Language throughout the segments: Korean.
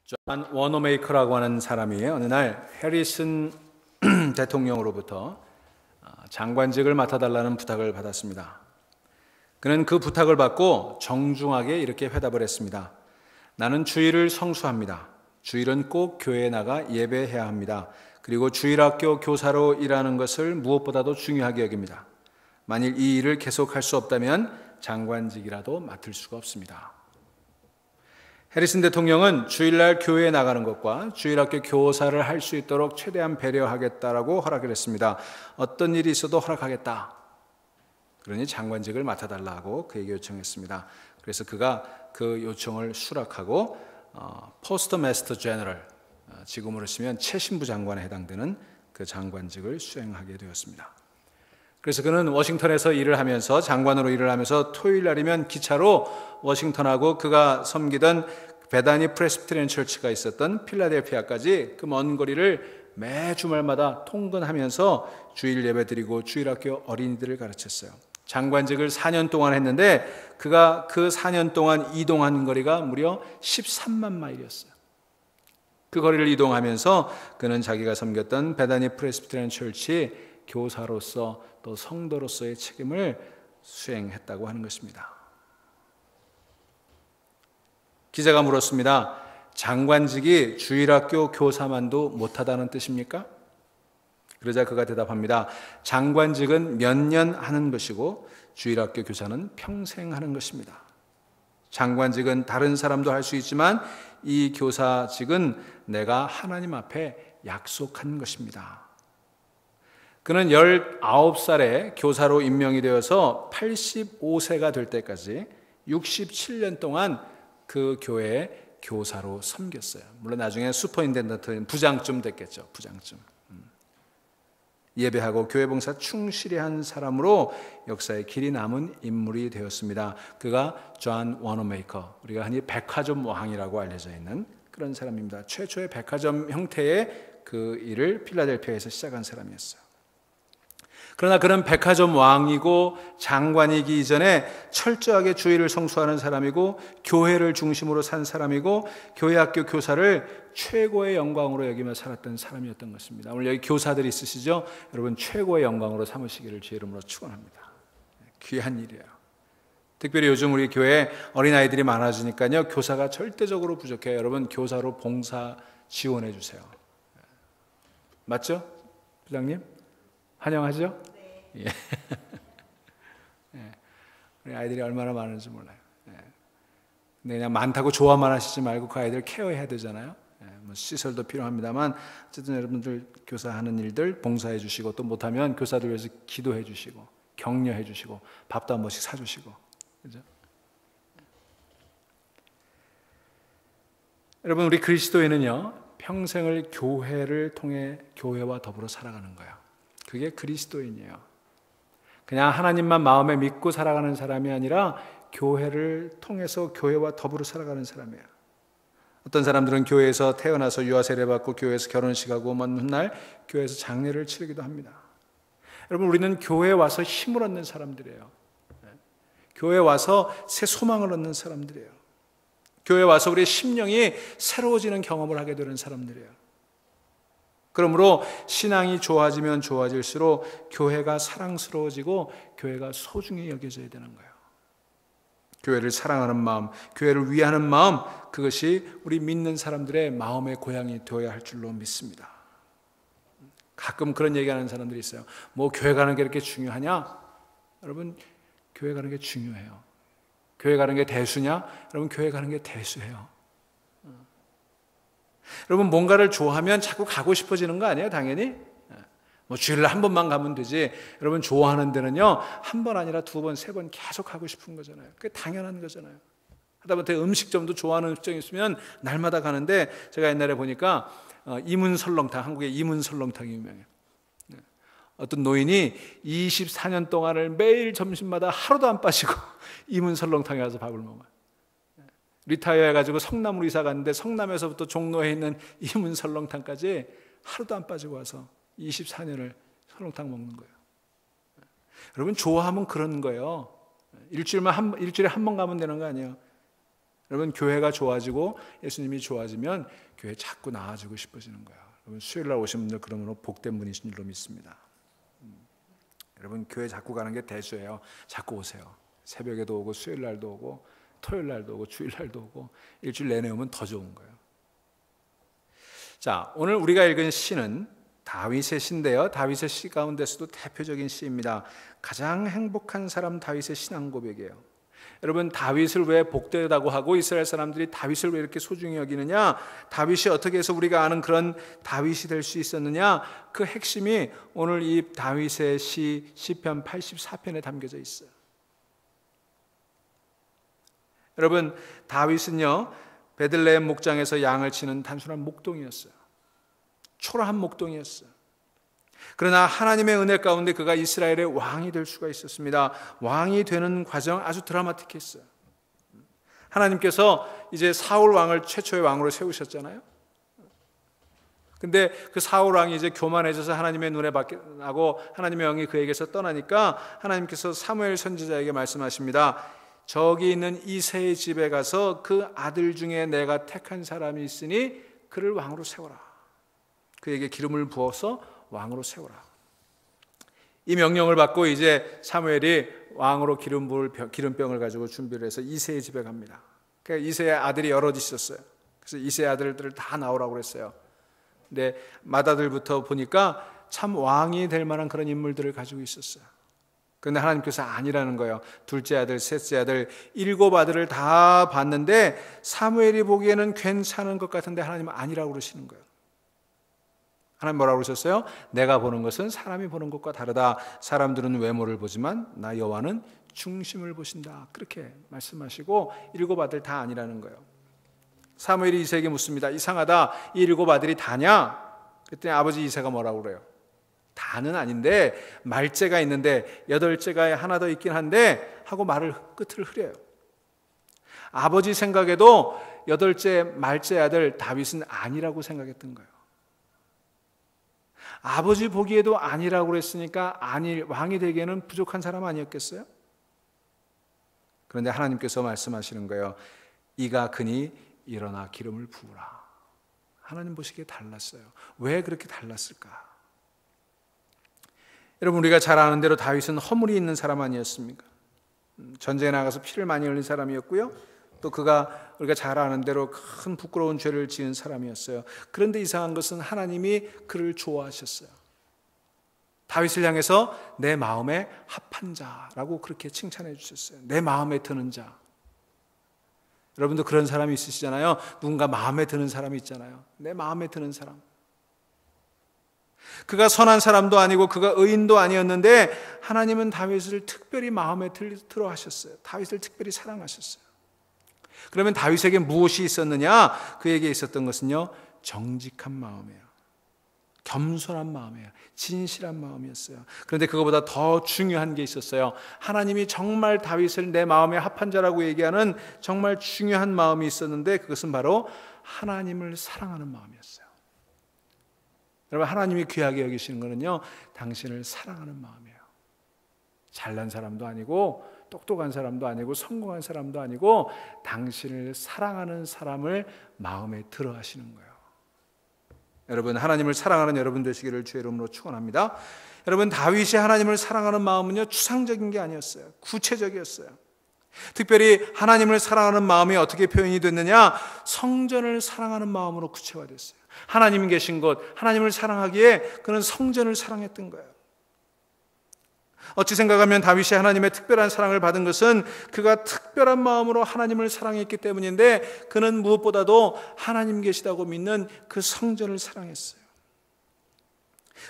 존 워너메이커라고 하는 사람이 어느 날 해리슨 대통령으로부터 장관직을 맡아달라는 부탁을 받았습니다. 그는 그 부탁을 받고 정중하게 이렇게 회답을 했습니다. 나는 주일을 성수합니다. 주일은 꼭 교회에 나가 예배해야 합니다. 그리고 주일학교 교사로 일하는 것을 무엇보다도 중요하게 여깁니다. 만일 이 일을 계속할 수 없다면 장관직이라도 맡을 수가 없습니다. 해리슨 대통령은 주일날 교회에 나가는 것과 주일학교 교사를 할 수 있도록 최대한 배려하겠다라고 허락을 했습니다. 어떤 일이 있어도 허락하겠다. 그러니 장관직을 맡아달라고 그에게 요청했습니다. 그래서 그가 그 요청을 수락하고 포스트 마스터 제너럴, 지금으로 치면 최신부 장관에 해당되는 그 장관직을 수행하게 되었습니다. 그래서 그는 워싱턴에서 일을 하면서 장관으로 일을 하면서 토요일 날이면 기차로 워싱턴하고 그가 섬기던 베다니 프레스비테리안 처치가 있었던 필라델피아까지 그 먼 거리를 매 주말마다 통근하면서 주일 예배 드리고 주일학교 어린이들을 가르쳤어요. 장관직을 4년 동안 했는데 그가 그 4년 동안 이동한 거리가 무려 13만 마일이었어요. 그 거리를 이동하면서 그는 자기가 섬겼던 베다니 프레스비테리안 처치 교사로서 또 성도로서의 책임을 수행했다고 하는 것입니다. 기자가 물었습니다. 장관직이 주일학교 교사만도 못하다는 뜻입니까? 그러자 그가 대답합니다. 장관직은 몇 년 하는 것이고 주일학교 교사는 평생 하는 것입니다. 장관직은 다른 사람도 할 수 있지만 이 교사직은 내가 하나님 앞에 약속한 것입니다. 그는 19살에 교사로 임명이 되어서 85세가 될 때까지 67년 동안 그 교회의 교사로 섬겼어요. 물론 나중에 슈퍼인텐던트 부장쯤 됐겠죠. 부장쯤. 예배하고 교회 봉사 충실히 한 사람으로 역사의 길이 남은 인물이 되었습니다. 그가 존 워너메이커, 우리가 흔히 백화점 왕이라고 알려져 있는 그런 사람입니다. 최초의 백화점 형태의 그 일을 필라델피아에서 시작한 사람이었어요. 그러나 그는 백화점 왕이고 장관이기 이전에 철저하게 주일을 성수하는 사람이고 교회를 중심으로 산 사람이고 교회 학교 교사를 최고의 영광으로 여기며 살았던 사람이었던 것입니다. 오늘 여기 교사들이 있으시죠? 여러분 최고의 영광으로 삼으시기를 주의 이름으로 축원합니다. 귀한 일이에요. 특별히 요즘 우리 교회에 어린아이들이 많아지니까요, 교사가 절대적으로 부족해요. 여러분 교사로 봉사 지원해 주세요. 맞죠? 부장님? 환영하죠? 네. 예. 예. 우리 아이들이 얼마나 많은지 몰라요. 예. 근데 그냥 많다고 좋아만 하시지 말고 그 아이들 케어해야 되잖아요. 예. 뭐 시설도 필요합니다만 어쨌든 여러분들 교사하는 일들 봉사해 주시고 또 못하면 교사들 위해서 기도해 주시고 격려해 주시고 밥도 한 번씩 사주시고, 그죠? 여러분 우리 그리스도인은요 평생을 교회를 통해 교회와 더불어 살아가는 거예요. 그게 그리스도인이에요. 그냥 하나님만 마음에 믿고 살아가는 사람이 아니라 교회를 통해서 교회와 더불어 살아가는 사람이에요. 어떤 사람들은 교회에서 태어나서 유아 세례받고 교회에서 결혼식하고 먼 훗날 교회에서 장례를 치르기도 합니다. 여러분 우리는 교회에 와서 힘을 얻는 사람들이에요. 교회에 와서 새 소망을 얻는 사람들이에요. 교회에 와서 우리의 심령이 새로워지는 경험을 하게 되는 사람들이에요. 그러므로 신앙이 좋아지면 좋아질수록 교회가 사랑스러워지고 교회가 소중히 여겨져야 되는 거예요. 교회를 사랑하는 마음, 교회를 위하는 마음, 그것이 우리 믿는 사람들의 마음의 고향이 되어야 할 줄로 믿습니다. 가끔 그런 얘기하는 사람들이 있어요. 뭐 교회 가는 게 이렇게 중요하냐? 여러분 교회 가는 게 중요해요. 교회 가는 게 대수냐? 여러분 교회 가는 게 대수예요. 여러분 뭔가를 좋아하면 자꾸 가고 싶어지는 거 아니에요? 당연히 뭐 주일날 한 번만 가면 되지. 여러분 좋아하는 데는요 한 번 아니라 두 번, 세 번 계속 가고 싶은 거잖아요. 그게 당연한 거잖아요. 하다못해 음식점도 좋아하는 음식점이 있으면 날마다 가는데, 제가 옛날에 보니까 이문설렁탕, 한국의 이문설렁탕이 유명해요. 어떤 노인이 24년 동안을 매일 점심마다 하루도 안 빠지고 이문설렁탕에 가서 밥을 먹어요. 리타이어 해가지고 성남으로 이사 갔는데 성남에서부터 종로에 있는 이문설렁탕까지 하루도 안 빠지고 와서 24년을 설렁탕 먹는 거예요. 여러분 좋아하면 그런 거예요. 일주일에 한 번 가면 되는 거 아니에요. 여러분, 교회가 좋아지고 예수님이 좋아지면 교회 자꾸 나아지고 싶어지는 거예요. 여러분, 수요일 날 오신 분들 그러므로 복된 분이신 줄로 믿습니다. 여러분, 교회 자꾸 가는 게 대수예요. 자꾸 오세요. 새벽에도 오고 수요일 날도 오고 토요일 날도 오고 주일 날도 오고 일주일 내내 오면 더 좋은 거예요. 자, 오늘 우리가 읽은 시는 다윗의 시인데요. 다윗의 시 가운데서도 대표적인 시입니다. 가장 행복한 사람 다윗의 신앙 고백이에요. 여러분, 다윗을 왜 복되다고 하고 이스라엘 사람들이 다윗을 왜 이렇게 소중히 여기느냐, 다윗이 어떻게 해서 우리가 아는 그런 다윗이 될 수 있었느냐, 그 핵심이 오늘 이 다윗의 시 시편 84편에 담겨져 있어요. 여러분, 다윗은요 베들레헴 목장에서 양을 치는 단순한 목동이었어요. 초라한 목동이었어요. 그러나 하나님의 은혜 가운데 그가 이스라엘의 왕이 될 수가 있었습니다. 왕이 되는 과정 아주 드라마틱했어요. 하나님께서 이제 사울 왕을 최초의 왕으로 세우셨잖아요. 근데 그 사울 왕이 이제 교만해져서 하나님의 눈에 밖하고 하나님의 영이 그에게서 떠나니까 하나님께서 사무엘 선지자에게 말씀하십니다. 저기 있는 이새의 집에 가서 그 아들 중에 내가 택한 사람이 있으니 그를 왕으로 세워라. 그에게 기름을 부어서 왕으로 세워라. 이 명령을 받고 이제 사무엘이 왕으로 기름 부을 기름병을 가지고 준비를 해서 이새의 집에 갑니다. 그러니까 이새의 아들이 여럿 있었어요. 그래서 이새의 아들들을 다 나오라고 그랬어요. 근데 맏아들부터 보니까 참 왕이 될 만한 그런 인물들을 가지고 있었어요. 그런데 하나님께서 아니라는 거예요. 둘째 아들, 셋째 아들, 7 아들을 다 봤는데 사무엘이 보기에는 괜찮은 것 같은데 하나님은 아니라고 그러시는 거예요. 하나님 뭐라고 그러셨어요? 내가 보는 것은 사람이 보는 것과 다르다. 사람들은 외모를 보지만 나 여호와는 중심을 보신다. 그렇게 말씀하시고 7 아들 다 아니라는 거예요. 사무엘이 이새에게 묻습니다. 이상하다. 이 7 아들이 다냐? 그랬더니 아버지 이새가 뭐라고 그래요? 다는 아닌데 말째가 있는데 8째가 하나 더 있긴 한데 하고 말을 끝을 흐려요. 아버지 생각에도 8째 말째 아들 다윗은 아니라고 생각했던 거예요. 아버지 보기에도 아니라고 그랬으니까 왕이 되기에는 부족한 사람 아니었겠어요? 그런데 하나님께서 말씀하시는 거예요. 이가 그니 일어나 기름을 부으라. 하나님 보시기에 달랐어요. 왜 그렇게 달랐을까? 여러분, 우리가 잘 아는 대로 다윗은 허물이 있는 사람 아니었습니까? 전쟁에 나가서 피를 많이 흘린 사람이었고요. 또 그가 우리가 잘 아는 대로 큰 부끄러운 죄를 지은 사람이었어요. 그런데 이상한 것은 하나님이 그를 좋아하셨어요. 다윗을 향해서 내 마음에 합한 자라고 그렇게 칭찬해 주셨어요. 내 마음에 드는 자. 여러분도 그런 사람이 있으시잖아요. 누군가 마음에 드는 사람이 있잖아요. 내 마음에 드는 사람. 그가 선한 사람도 아니고 그가 의인도 아니었는데 하나님은 다윗을 특별히 마음에 들어 하셨어요. 다윗을 특별히 사랑하셨어요. 그러면 다윗에게 무엇이 있었느냐? 그에게 있었던 것은요, 정직한 마음이에요. 겸손한 마음이에요. 진실한 마음이었어요. 그런데 그거보다 더 중요한 게 있었어요. 하나님이 정말 다윗을 내 마음에 합한 자라고 얘기하는 정말 중요한 마음이 있었는데 그것은 바로 하나님을 사랑하는 마음이었어요. 여러분, 하나님이 귀하게 여기시는 거는요, 당신을 사랑하는 마음이에요. 잘난 사람도 아니고 똑똑한 사람도 아니고 성공한 사람도 아니고 당신을 사랑하는 사람을 마음에 들어 하시는 거예요. 여러분, 하나님을 사랑하는 여러분 되시기를 주의 이름으로 축원합니다. 여러분, 다윗이 하나님을 사랑하는 마음은요, 추상적인 게 아니었어요. 구체적이었어요. 특별히 하나님을 사랑하는 마음이 어떻게 표현이 됐느냐? 성전을 사랑하는 마음으로 구체화됐어요. 하나님이 계신 곳, 하나님을 사랑하기에 그는 성전을 사랑했던 거예요. 어찌 생각하면 다윗이 하나님의 특별한 사랑을 받은 것은 그가 특별한 마음으로 하나님을 사랑했기 때문인데 그는 무엇보다도 하나님 계시다고 믿는 그 성전을 사랑했어요.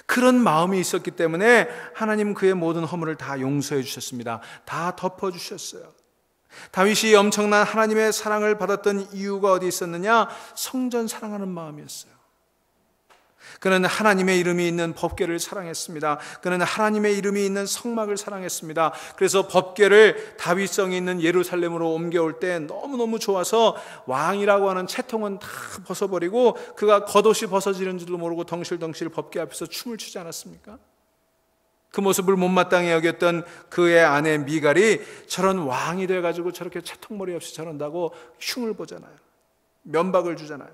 그런 마음이 있었기 때문에 하나님 그의 모든 허물을 다 용서해 주셨습니다. 다 덮어주셨어요. 다윗이 엄청난 하나님의 사랑을 받았던 이유가 어디 있었느냐? 성전 사랑하는 마음이었어요. 그는 하나님의 이름이 있는 법궤를 사랑했습니다. 그는 하나님의 이름이 있는 성막을 사랑했습니다. 그래서 법궤를 다윗성이 있는 예루살렘으로 옮겨올 때 너무너무 좋아서 왕이라고 하는 채통은 다 벗어버리고 그가 겉옷이 벗어지는 줄도 모르고 덩실덩실 법궤 앞에서 춤을 추지 않았습니까? 그 모습을 못마땅히 여겼던 그의 아내 미갈이 저런 왕이 돼가지고 저렇게 채통머리 없이 저런다고 흉을 보잖아요. 면박을 주잖아요.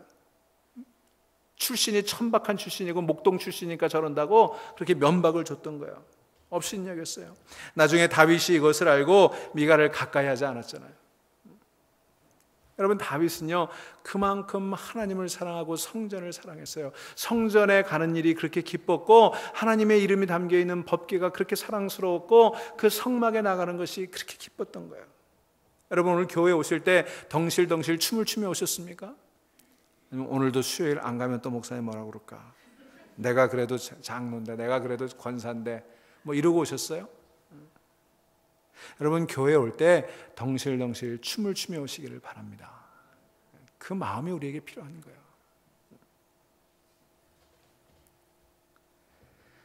출신이 천박한 출신이고 목동 출신이니까 저런다고 그렇게 면박을 줬던 거예요. 없인 여겼어요. 나중에 다윗이 이것을 알고 미갈을 가까이 하지 않았잖아요. 여러분, 다윗은요 그만큼 하나님을 사랑하고 성전을 사랑했어요. 성전에 가는 일이 그렇게 기뻤고 하나님의 이름이 담겨있는 법궤가 그렇게 사랑스러웠고 그 성막에 나가는 것이 그렇게 기뻤던 거예요. 여러분, 오늘 교회 오실 때 덩실덩실 춤을 추며 오셨습니까? 오늘도 수요일 안 가면 또 목사님 뭐라고 그럴까? 내가 그래도 장로인데, 내가 그래도 권사인데 뭐 이러고 오셨어요? 여러분, 교회 올 때 덩실덩실 춤을 추며 오시기를 바랍니다. 그 마음이 우리에게 필요한 거예요.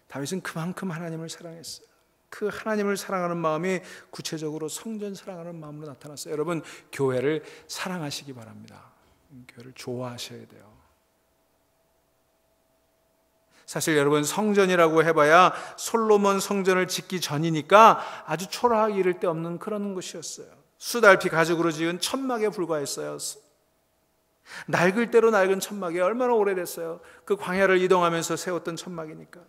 다윗은 그만큼 하나님을 사랑했어요. 그 하나님을 사랑하는 마음이 구체적으로 성전 사랑하는 마음으로 나타났어요. 여러분, 교회를 사랑하시기 바랍니다. 교회를 좋아하셔야 돼요. 사실 여러분, 성전이라고 해봐야 솔로몬 성전을 짓기 전이니까 아주 초라하기 이를 데 없는 그런 곳이었어요. 수달피 가죽으로 지은 천막에 불과했어요. 낡을 대로 낡은 천막이 얼마나 오래됐어요. 그 광야를 이동하면서 세웠던 천막이니까.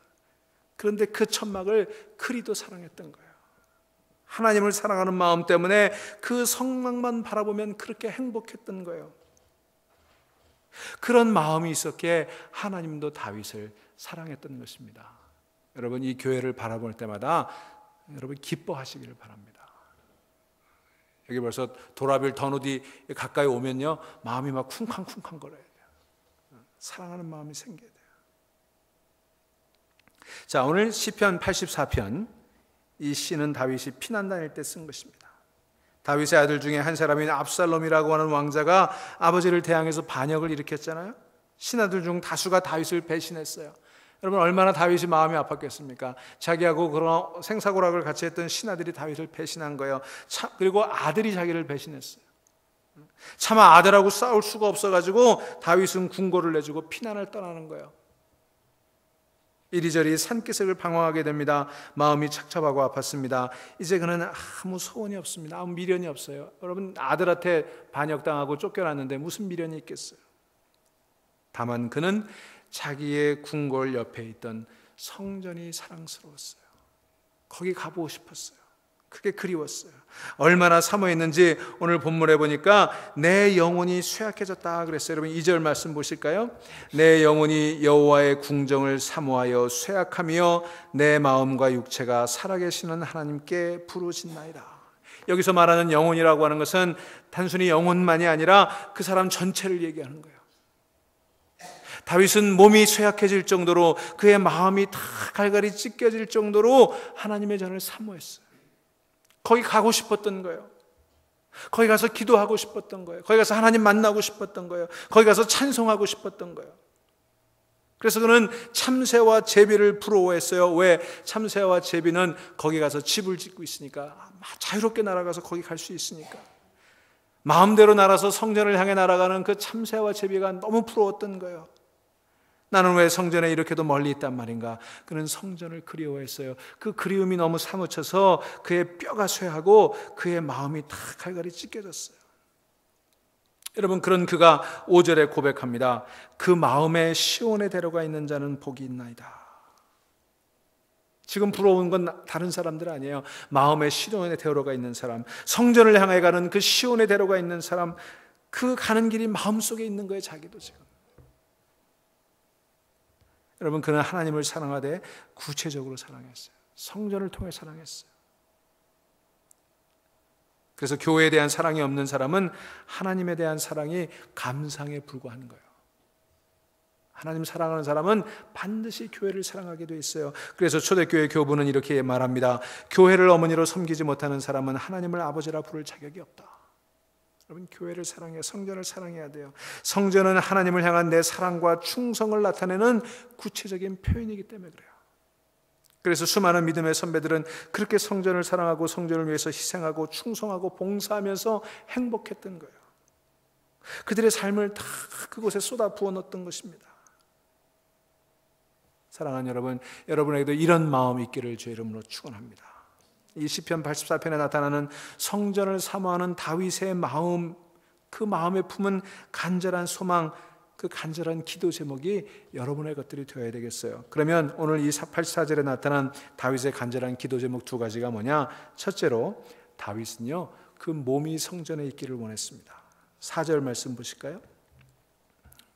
그런데 그 천막을 그리도 사랑했던 거예요. 하나님을 사랑하는 마음 때문에 그 성막만 바라보면 그렇게 행복했던 거예요. 그런 마음이 있었기에 하나님도 다윗을 사랑했던 것입니다. 여러분, 이 교회를 바라볼 때마다 여러분 기뻐하시기를 바랍니다. 여기 벌써 도라빌 더누디 가까이 오면요 마음이 막 쿵쾅쿵쾅 거려야 돼요. 사랑하는 마음이 생겨야 돼요. 자, 오늘 시편 84편, 이 시는 다윗이 피난 다닐 때 쓴 것입니다. 다윗의 아들 중에 한 사람인 압살롬이라고 하는 왕자가 아버지를 대항해서 반역을 일으켰잖아요. 신하들 중 다수가 다윗을 배신했어요. 여러분, 얼마나 다윗이 마음이 아팠겠습니까? 자기하고 그런 생사고락을 같이 했던 신하들이 다윗을 배신한 거예요. 그리고 아들이 자기를 배신했어요. 차마 아들하고 싸울 수가 없어가지고 다윗은 궁궐을 내주고 피난을 떠나는 거예요. 이리저리 산기슭을 방황하게 됩니다. 마음이 착잡하고 아팠습니다. 이제 그는 아무 소원이 없습니다. 아무 미련이 없어요. 여러분, 아들한테 반역당하고 쫓겨났는데 무슨 미련이 있겠어요? 다만 그는 자기의 궁궐 옆에 있던 성전이 사랑스러웠어요. 거기 가보고 싶었어요. 그게 그리웠어요. 얼마나 사모했는지 오늘 본문에 보니까 내 영혼이 쇠약해졌다 그랬어요. 여러분, 2절 말씀 보실까요? 내 영혼이 여호와의 궁정을 사모하여 쇠약하며 내 마음과 육체가 살아계시는 하나님께 부르짖나이다. 여기서 말하는 영혼이라고 하는 것은 단순히 영혼만이 아니라 그 사람 전체를 얘기하는 거예요. 다윗은 몸이 쇠약해질 정도로 그의 마음이 다 갈갈이 찢겨질 정도로 하나님의 전을 사모했어요. 거기 가고 싶었던 거예요. 거기 가서 기도하고 싶었던 거예요. 거기 가서 하나님 만나고 싶었던 거예요. 거기 가서 찬송하고 싶었던 거예요. 그래서 그는 참새와 제비를 부러워했어요. 왜? 참새와 제비는 거기 가서 집을 짓고 있으니까, 자유롭게 날아가서 거기 갈 수 있으니까. 마음대로 날아서 성전을 향해 날아가는 그 참새와 제비가 너무 부러웠던 거예요. 나는 왜 성전에 이렇게도 멀리 있단 말인가? 그는 성전을 그리워했어요. 그 그리움이 너무 사무쳐서 그의 뼈가 쇠하고 그의 마음이 다 갈갈이 찢겨졌어요. 여러분, 그런 그가 5절에 고백합니다. 그 마음에 시온에 데려가 있는 자는 복이 있나이다. 지금 부러운 건 다른 사람들 아니에요. 마음에 시온에 데려가 있는 사람, 성전을 향해 가는 그 시온에 데려가 있는 사람, 그 가는 길이 마음속에 있는 거예요. 자기도 지금. 여러분, 그는 하나님을 사랑하되 구체적으로 사랑했어요. 성전을 통해 사랑했어요. 그래서 교회에 대한 사랑이 없는 사람은 하나님에 대한 사랑이 감상에 불과한 거예요. 하나님 사랑하는 사람은 반드시 교회를 사랑하게 돼 있어요. 그래서 초대교회 교부는 이렇게 말합니다. 교회를 어머니로 섬기지 못하는 사람은 하나님을 아버지라 부를 자격이 없다. 여러분, 교회를 사랑해야, 성전을 사랑해야 돼요. 성전은 하나님을 향한 내 사랑과 충성을 나타내는 구체적인 표현이기 때문에 그래요. 그래서 수많은 믿음의 선배들은 그렇게 성전을 사랑하고 성전을 위해서 희생하고 충성하고 봉사하면서 행복했던 거예요. 그들의 삶을 다 그곳에 쏟아 부어 넣었던 것입니다. 사랑하는 여러분, 여러분에게도 이런 마음이 있기를 주의 이름으로 축원합니다. 이 시편 84편에 나타나는 성전을 사모하는 다윗의 마음, 그 마음에 품은 간절한 소망, 그 간절한 기도 제목이 여러분의 것들이 되어야 되겠어요. 그러면 오늘 이 84절에 나타난 다윗의 간절한 기도 제목 두 가지가 뭐냐? 첫째로 다윗은요, 그 몸이 성전에 있기를 원했습니다. 4절 말씀 보실까요?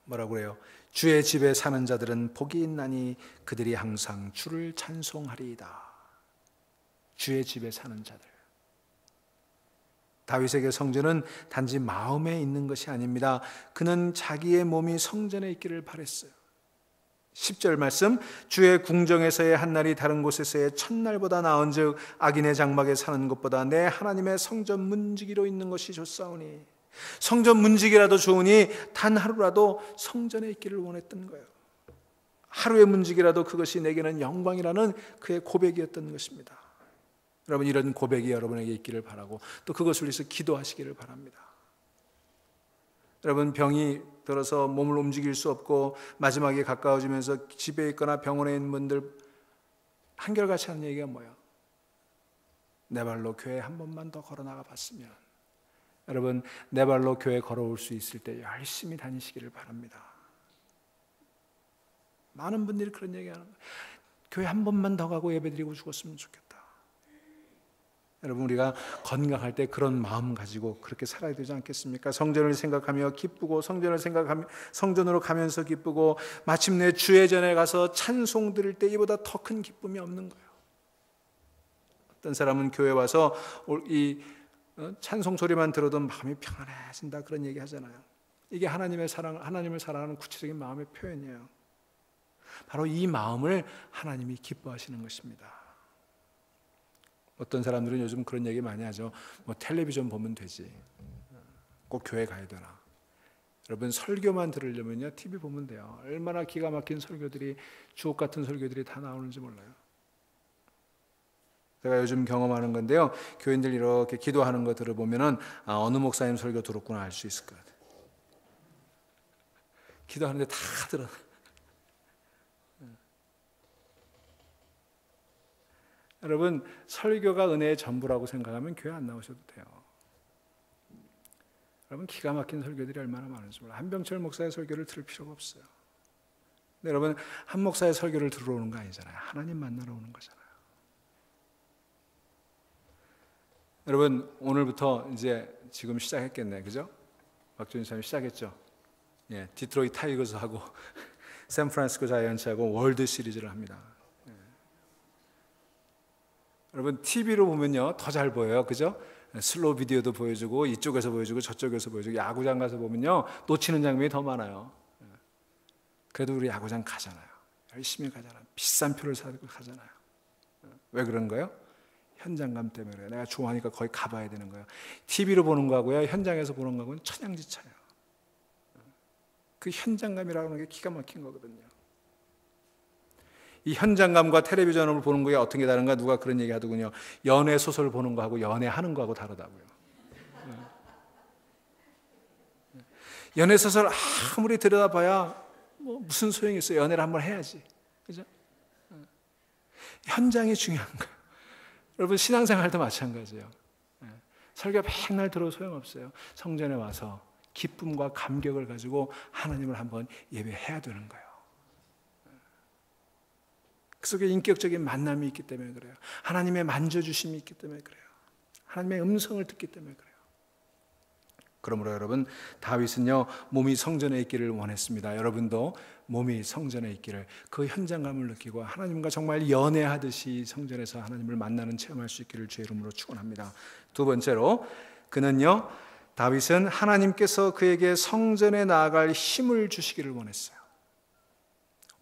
뭐라고 그래요? 주의 집에 사는 자들은 복이 있나니 그들이 항상 주를 찬송하리이다. 주의 집에 사는 자들. 다윗에게 성전은 단지 마음에 있는 것이 아닙니다. 그는 자기의 몸이 성전에 있기를 바랬어요. 10절 말씀, 주의 궁정에서의 한 날이 다른 곳에서의 첫날보다 나은즉 악인의 장막에 사는 것보다 내 하나님의 성전 문지기로 있는 것이 좋사오니, 성전 문지기라도 좋으니 단 하루라도 성전에 있기를 원했던 거예요. 하루의 문지기라도 그것이 내게는 영광이라는 그의 고백이었던 것입니다. 여러분, 이런 고백이 여러분에게 있기를 바라고 또 그것을 위해서 기도하시기를 바랍니다. 여러분, 병이 들어서 몸을 움직일 수 없고 마지막에 가까워지면서 집에 있거나 병원에 있는 분들 한결같이 하는 얘기가 뭐예요? 내 발로 교회 한 번만 더 걸어 나가 봤으면. 여러분, 내 발로 교회 걸어올 수 있을 때 열심히 다니시기를 바랍니다. 많은 분들이 그런 얘기하는 거예요. 교회 한 번만 더 가고 예배드리고 죽었으면 좋겠다. 여러분, 우리가 건강할 때 그런 마음 가지고 그렇게 살아야 되지 않겠습니까? 성전을 생각하며 기쁘고, 성전을 생각하며 성전으로 가면서 기쁘고, 마침내 주의 전에 가서 찬송 드릴 때 이보다 더 큰 기쁨이 없는 거예요. 어떤 사람은 교회 와서 이 찬송 소리만 들어도 마음이 평안해진다, 그런 얘기 하잖아요. 이게 하나님을 사랑하는 구체적인 마음의 표현이에요. 바로 이 마음을 하나님이 기뻐하시는 것입니다. 어떤 사람들은 요즘 그런 얘기 많이 하죠. 뭐 텔레비전 보면 되지, 꼭 교회 가야 되나? 여러분, 설교만 들으려면요 TV 보면 돼요. 얼마나 기가 막힌 설교들이, 주옥 같은 설교들이 다 나오는지 몰라요. 제가 요즘 경험하는 건데요, 교인들 이렇게 기도하는 거 들어보면은 어느 목사님 설교 들었구나 알 수 있을 것 같아요. 기도하는데 다 들어. 여러분, 설교가 은혜의 전부라고 생각하면 교회 안 나오셔도 돼요. 여러분, 기가 막힌 설교들이 얼마나 많은지 몰라요. 한병철 목사의 설교를 들을 필요가 없어요. 근데 여러분, 한 목사의 설교를 들으러 오는 거 아니잖아요. 하나님 만나러 오는 거잖아요. 여러분, 오늘부터 이제 지금 시작했겠네, 그죠? 박준희 사람이 시작했죠. 예, 디트로이트 타이거즈하고 샌프란시스코 자이언츠하고 월드 시리즈를 합니다. 여러분, TV로 보면요 더 잘 보여요, 그죠? 슬로우 비디오도 보여주고 이쪽에서 보여주고 저쪽에서 보여주고, 야구장 가서 보면요 놓치는 장면이 더 많아요. 그래도 우리 야구장 가잖아요. 열심히 가잖아요. 비싼 표를 사고 가잖아요. 왜 그런 거예요? 현장감 때문에 그래요. 내가 좋아하니까 거기 가봐야 되는 거예요. TV로 보는 거하고요 현장에서 보는 거하고는 천양지차예요. 그 현장감이라는 게 기가 막힌 거거든요. 이 현장감과 텔레비전을 보는 거에 어떤 게 다른가? 누가 그런 얘기 하더군요. 연애 소설 보는 거하고 연애하는 거하고 다르다고요. 연애 소설 아무리 들여다봐야 뭐 무슨 소용이 있어요. 연애를 한번 해야지, 그죠? 현장이 중요한 거예요. 여러분, 신앙생활도 마찬가지예요. 설교 맨날 들어도 소용없어요. 성전에 와서 기쁨과 감격을 가지고 하나님을 한번 예배해야 되는 거예요. 그 속에 인격적인 만남이 있기 때문에 그래요. 하나님의 만져주심이 있기 때문에 그래요. 하나님의 음성을 듣기 때문에 그래요. 그러므로 여러분, 다윗은요 몸이 성전에 있기를 원했습니다. 여러분도 몸이 성전에 있기를, 그 현장감을 느끼고 하나님과 정말 연애하듯이 성전에서 하나님을 만나는 체험할 수 있기를 주의 이름으로 축원합니다. 두 번째로, 다윗은 하나님께서 그에게 성전에 나아갈 힘을 주시기를 원했어요.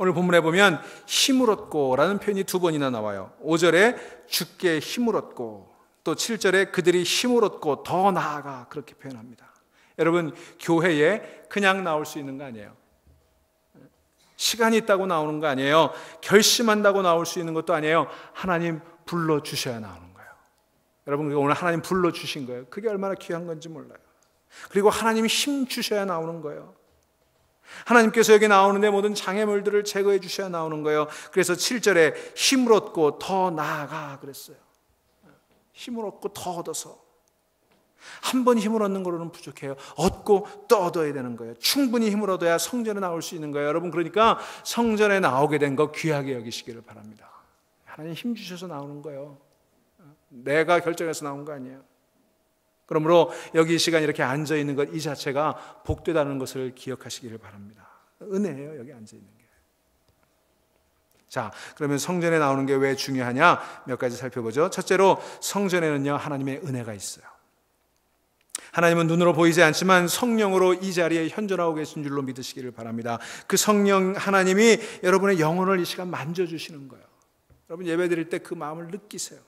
오늘 본문에 보면 힘을 얻고 라는 표현이 두 번이나 나와요. 5절에 주께 힘을 얻고, 또 7절에 그들이 힘을 얻고 더 나아가, 그렇게 표현합니다. 여러분, 교회에 그냥 나올 수 있는 거 아니에요. 시간이 있다고 나오는 거 아니에요. 결심한다고 나올 수 있는 것도 아니에요. 하나님 불러주셔야 나오는 거예요. 여러분, 오늘 하나님 불러주신 거예요. 그게 얼마나 귀한 건지 몰라요. 그리고 하나님이 힘 주셔야 나오는 거예요. 하나님께서 여기 나오는데 모든 장애물들을 제거해 주셔야 나오는 거예요. 그래서 7절에 힘을 얻고 더 나아가 그랬어요. 힘을 얻고 더 얻어서. 한 번 힘을 얻는 거로는 부족해요. 얻고 또 얻어야 되는 거예요. 충분히 힘을 얻어야 성전에 나올 수 있는 거예요. 여러분, 그러니까 성전에 나오게 된 거 귀하게 여기시기를 바랍니다. 하나님 힘 주셔서 나오는 거예요. 내가 결정해서 나온 거 아니에요. 그러므로 여기 이 시간 이렇게 앉아 있는 것 이 자체가 복되다는 것을 기억하시기를 바랍니다. 은혜예요, 여기 앉아 있는 게. 자, 그러면 성전에 나오는 게 왜 중요하냐? 몇 가지 살펴보죠. 첫째로 성전에는요, 하나님의 은혜가 있어요. 하나님은 눈으로 보이지 않지만 성령으로 이 자리에 현존하고 계신 줄로 믿으시기를 바랍니다. 그 성령 하나님이 여러분의 영혼을 이 시간 만져주시는 거예요. 여러분, 예배 드릴 때 그 마음을 느끼세요.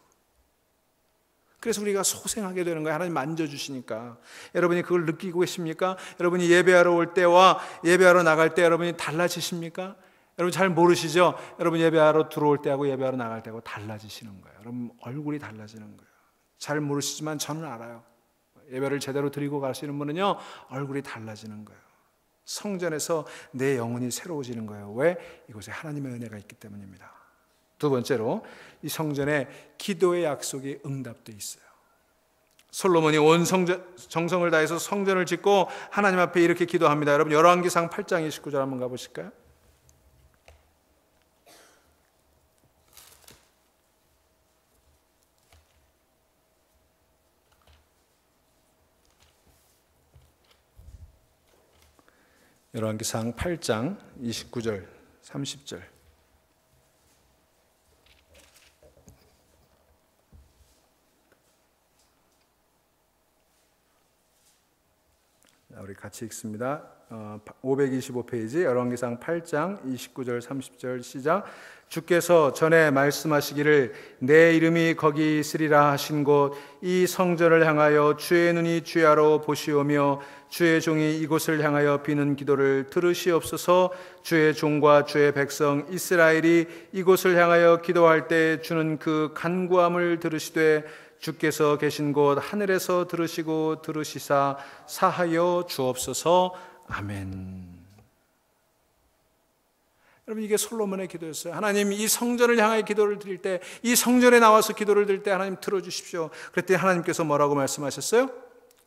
그래서 우리가 소생하게 되는 거예요. 하나님 만져주시니까. 여러분이 그걸 느끼고 계십니까? 여러분이 예배하러 올 때와 예배하러 나갈 때 여러분이 달라지십니까? 여러분 잘 모르시죠? 여러분 예배하러 들어올 때하고 예배하러 나갈 때하고 달라지시는 거예요. 여러분 얼굴이 달라지는 거예요. 잘 모르시지만 저는 알아요. 예배를 제대로 드리고 가시는 분은요, 얼굴이 달라지는 거예요. 성전에서 내 영혼이 새로워지는 거예요. 왜? 이곳에 하나님의 은혜가 있기 때문입니다. 두 번째로 이 성전에 기도의 약속이 응답되어 있어요. 솔로몬이 온 정성을 다해서 성전을 짓고 하나님 앞에 이렇게 기도합니다. 여러분 열왕기상 8장 29절 한번 가보실까요? 열왕기상 8장 29절 30절. 우리 같이 읽습니다. 525페이지 열왕기상 8장 29절 30절 시작. 주께서 전에 말씀하시기를 내 이름이 거기 있으리라 하신 곳 이 성전을 향하여 주의 눈이 주야로 보시오며 주의 종이 이곳을 향하여 비는 기도를 들으시옵소서. 주의 종과 주의 백성 이스라엘이 이곳을 향하여 기도할 때 주는 그 간구함을 들으시되 주께서 계신 곳 하늘에서 들으시고 들으시사 사하여 주옵소서. 아멘. 여러분 이게 솔로몬의 기도였어요. 하나님 이 성전을 향하여 기도를 드릴 때, 이 성전에 나와서 기도를 드릴 때 하나님 들어주십시오. 그랬더니 하나님께서 뭐라고 말씀하셨어요?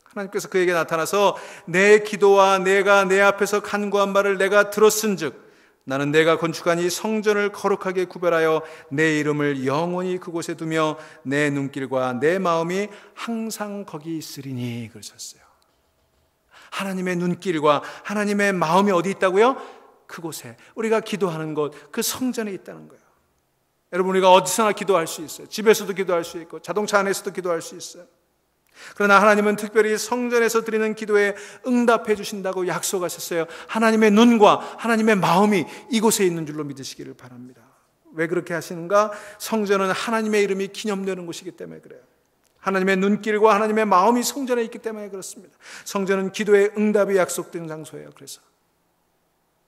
하나님께서 그에게 나타나서 내 기도와 내가 내 앞에서 간구한 바를 내가 들었은즉 나는 내가 건축한 이 성전을 거룩하게 구별하여 내 이름을 영원히 그곳에 두며 내 눈길과 내 마음이 항상 거기 있으리니 그러셨어요. 하나님의 눈길과 하나님의 마음이 어디 있다고요? 그곳에, 우리가 기도하는 곳, 그 성전에 있다는 거예요. 여러분 우리가 어디서나 기도할 수 있어요. 집에서도 기도할 수 있고 자동차 안에서도 기도할 수 있어요. 그러나 하나님은 특별히 성전에서 드리는 기도에 응답해 주신다고 약속하셨어요. 하나님의 눈과 하나님의 마음이 이곳에 있는 줄로 믿으시기를 바랍니다. 왜 그렇게 하시는가? 성전은 하나님의 이름이 기념되는 곳이기 때문에 그래요. 하나님의 눈길과 하나님의 마음이 성전에 있기 때문에 그렇습니다. 성전은 기도의 응답이 약속된 장소예요. 그래서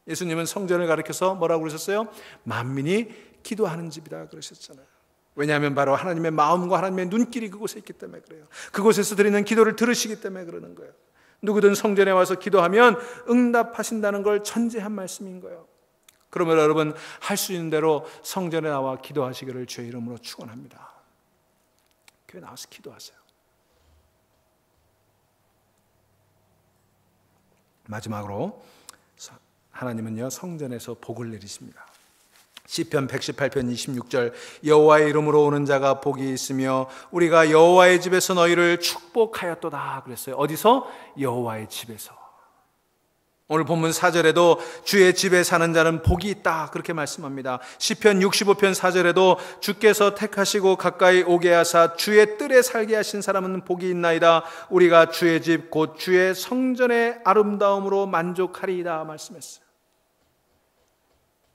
예수님은 성전을 가리켜서 뭐라고 그러셨어요? 만민이 기도하는 집이다 그러셨잖아요. 왜냐하면 바로 하나님의 마음과 하나님의 눈길이 그곳에 있기 때문에 그래요. 그곳에서 드리는 기도를 들으시기 때문에 그러는 거예요. 누구든 성전에 와서 기도하면 응답하신다는 걸 전제한 말씀인 거예요. 그러면 여러분 할 수 있는 대로 성전에 나와 기도하시기를 주의 이름으로 축원합니다. 교회 나와서 기도하세요. 마지막으로 하나님은요 성전에서 복을 내리십니다. 시편 118편 26절 여호와의 이름으로 오는 자가 복이 있으며 우리가 여호와의 집에서 너희를 축복하였도다 그랬어요. 어디서? 여호와의 집에서. 오늘 본문 4절에도 주의 집에 사는 자는 복이 있다 그렇게 말씀합니다. 시편 65편 4절에도 주께서 택하시고 가까이 오게 하사 주의 뜰에 살게 하신 사람은 복이 있나이다. 우리가 주의 집 곧 주의 성전의 아름다움으로 만족하리이다 말씀했어요.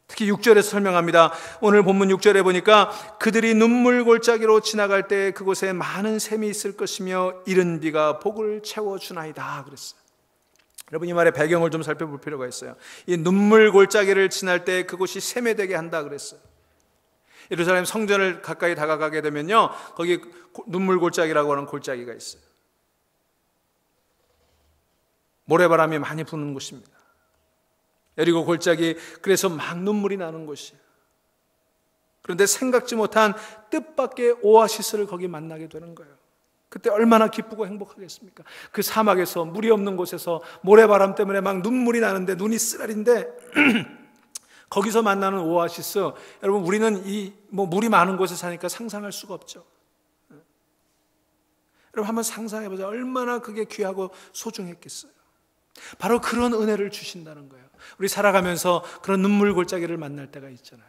특히 6절에서 설명합니다. 오늘 본문 6절에 보니까 그들이 눈물 골짜기로 지나갈 때 그곳에 많은 샘이 있을 것이며 이른 비가 복을 채워주나이다 그랬어요. 여러분 이 말의 배경을 좀 살펴볼 필요가 있어요. 이 눈물 골짜기를 지날 때 그곳이 샘이 되게 한다 그랬어요. 예루살렘 성전을 가까이 다가가게 되면요 거기 눈물 골짜기라고 하는 골짜기가 있어요. 모래바람이 많이 부는 곳입니다. 여리고 골짜기, 그래서 막 눈물이 나는 곳이에요. 그런데 생각지 못한 뜻밖의 오아시스를 거기 만나게 되는 거예요. 그때 얼마나 기쁘고 행복하겠습니까? 그 사막에서, 물이 없는 곳에서 모래바람 때문에 막 눈물이 나는데, 눈이 쓰라린데 거기서 만나는 오아시스, 여러분, 우리는 물이 많은 곳에 사니까 상상할 수가 없죠. 여러분, 한번 상상해보자. 얼마나 그게 귀하고 소중했겠어요. 바로 그런 은혜를 주신다는 거예요. 우리 살아가면서 그런 눈물 골짜기를 만날 때가 있잖아요.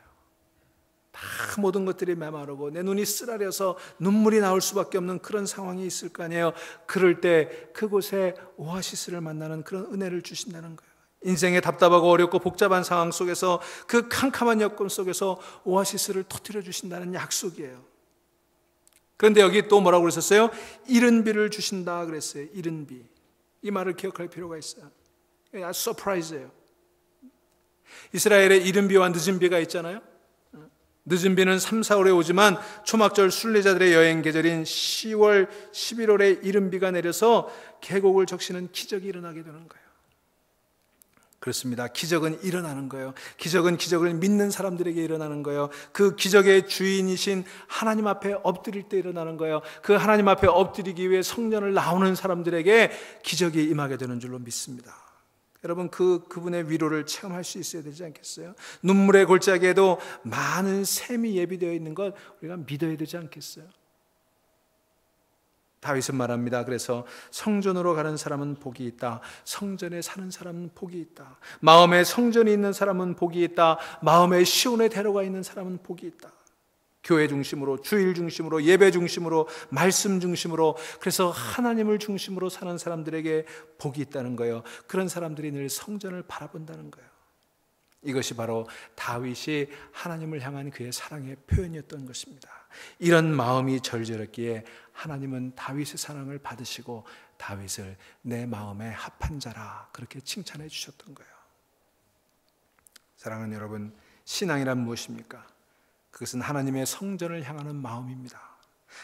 다 모든 것들이 메마르고 내 눈이 쓰라려서 눈물이 나올 수밖에 없는 그런 상황이 있을 거 아니에요. 그럴 때 그곳에 오아시스를 만나는 그런 은혜를 주신다는 거예요. 인생의 답답하고 어렵고 복잡한 상황 속에서, 그 캄캄한 여건 속에서 오아시스를 터뜨려 주신다는 약속이에요. 그런데 여기 또 뭐라고 그랬었어요? 이른 비를 주신다 그랬어요. 이른 비. 이 말을 기억할 필요가 있어요. 아주 서프라이즈예요. 이스라엘에 이른 비와 늦은 비가 있잖아요. 늦은 비는 3, 4월에 오지만 초막절 순례자들의 여행 계절인 10월, 11월에 이른 비가 내려서 계곡을 적시는 기적이 일어나게 되는 거예요. 그렇습니다. 기적은 일어나는 거예요. 기적은 기적을 믿는 사람들에게 일어나는 거예요. 그 기적의 주인이신 하나님 앞에 엎드릴 때 일어나는 거예요. 그 하나님 앞에 엎드리기 위해 성전을 나오는 사람들에게 기적이 임하게 되는 줄로 믿습니다. 여러분, 그분의 위로를 체험할 수 있어야 되지 않겠어요? 눈물의 골짜기에도 많은 샘이 예비되어 있는 것 우리가 믿어야 되지 않겠어요? 다윗은 말합니다. 그래서 성전으로 가는 사람은 복이 있다. 성전에 사는 사람은 복이 있다. 마음에 성전이 있는 사람은 복이 있다. 마음에 시온에 데려가 있는 사람은 복이 있다. 교회 중심으로, 주일 중심으로, 예배 중심으로, 말씀 중심으로, 그래서 하나님을 중심으로 사는 사람들에게 복이 있다는 거예요. 그런 사람들이 늘 성전을 바라본다는 거예요. 이것이 바로 다윗이 하나님을 향한 그의 사랑의 표현이었던 것입니다. 이런 마음이 절절했기에 하나님은 다윗의 사랑을 받으시고 다윗을 내 마음에 합한 자라 그렇게 칭찬해 주셨던 거예요. 사랑하는 여러분, 신앙이란 무엇입니까? 그것은 하나님의 성전을 향하는 마음입니다.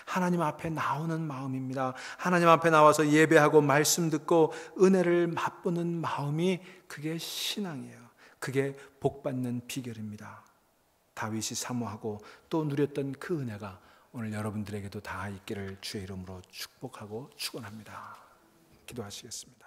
하나님 앞에 나오는 마음입니다. 하나님 앞에 나와서 예배하고 말씀 듣고 은혜를 맛보는 마음이, 그게 신앙이에요. 그게 복받는 비결입니다. 다윗이 사모하고 또 누렸던 그 은혜가 오늘 여러분들에게도 다 있기를 주의 이름으로 축복하고 축원합니다. 기도하시겠습니다.